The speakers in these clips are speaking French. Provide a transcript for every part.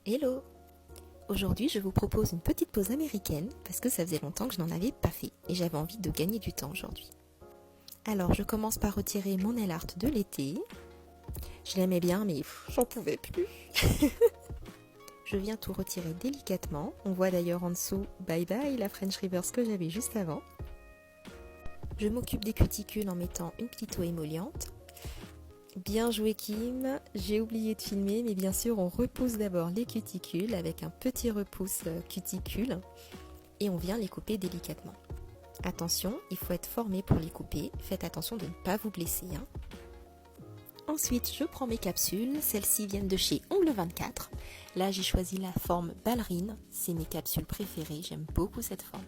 Hello! Aujourd'hui, je vous propose une petite pause américaine parce que ça faisait longtemps que je n'en avais pas fait et j'avais envie de gagner du temps aujourd'hui. Alors, je commence par retirer mon nail art de l'été. Je l'aimais bien, mais j'en pouvais plus. Je viens tout retirer délicatement. On voit d'ailleurs en dessous bye bye la French Reverse que j'avais juste avant. Je m'occupe des cuticules en mettant une petite eau émolliente. Bien joué Kim, j'ai oublié de filmer, mais bien sûr on repousse d'abord les cuticules avec un petit repousse cuticule et on vient les couper délicatement. Attention, il faut être formé pour les couper, faites attention de ne pas vous blesser. Ensuite, je prends mes capsules, celles-ci viennent de chez Ongle 24. Là j'ai choisi la forme ballerine, c'est mes capsules préférées, j'aime beaucoup cette forme.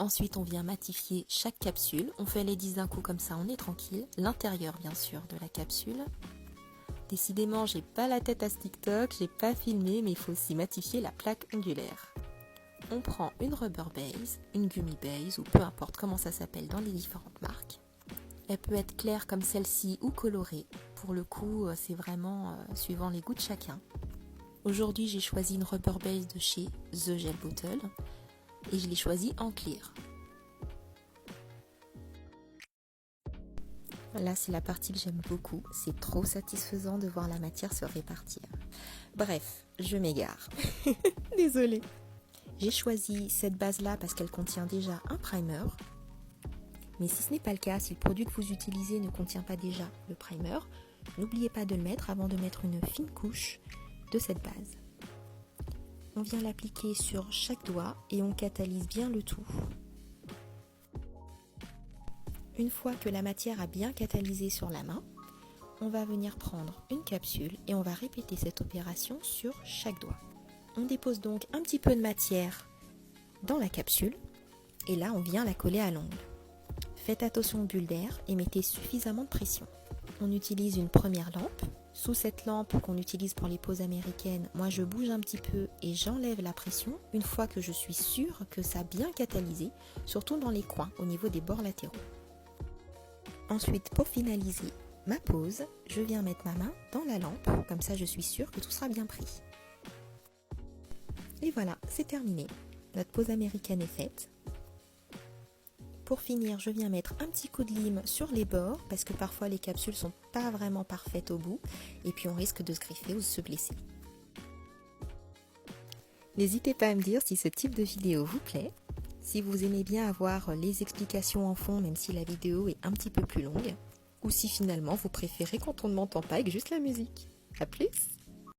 Ensuite, on vient matifier chaque capsule. On fait les 10 d'un coup comme ça, on est tranquille. L'intérieur, bien sûr, de la capsule. Décidément, j'ai pas la tête à ce TikTok, j'ai pas filmé, mais il faut aussi matifier la plaque ongulaire. On prend une rubber base, une gummy base, ou peu importe comment ça s'appelle dans les différentes marques. Elle peut être claire comme celle-ci ou colorée. Pour le coup, c'est vraiment suivant les goûts de chacun. Aujourd'hui, j'ai choisi une rubber base de chez The Gel Bottle. Et je l'ai choisi en clear. Là, c'est la partie que j'aime beaucoup. C'est trop satisfaisant de voir la matière se répartir. Bref, je m'égare. Désolée. J'ai choisi cette base-là parce qu'elle contient déjà un primer. Mais si ce n'est pas le cas, si le produit que vous utilisez ne contient pas déjà le primer, n'oubliez pas de le mettre avant de mettre une fine couche de cette base. On vient l'appliquer sur chaque doigt et on catalyse bien le tout. Une fois que la matière a bien catalysé sur la main, on va venir prendre une capsule et on va répéter cette opération sur chaque doigt. On dépose donc un petit peu de matière dans la capsule et là on vient la coller à l'ongle. Faites attention aux bulles d'air et mettez suffisamment de pression. On utilise une première lampe. Sous cette lampe qu'on utilise pour les poses américaines, moi je bouge un petit peu et j'enlève la pression une fois que je suis sûre que ça a bien catalysé, surtout dans les coins, au niveau des bords latéraux. Ensuite, pour finaliser ma pose, je viens mettre ma main dans la lampe, comme ça je suis sûre que tout sera bien pris. Et voilà, c'est terminé. Notre pose américaine est faite. Pour finir, je viens mettre un petit coup de lime sur les bords parce que parfois les capsules sont pas vraiment parfaites au bout et puis on risque de se griffer ou de se blesser. N'hésitez pas à me dire si ce type de vidéo vous plaît, si vous aimez bien avoir les explications en fond même si la vidéo est un petit peu plus longue ou si finalement vous préférez quand on ne m'entend pas avec juste la musique. À plus!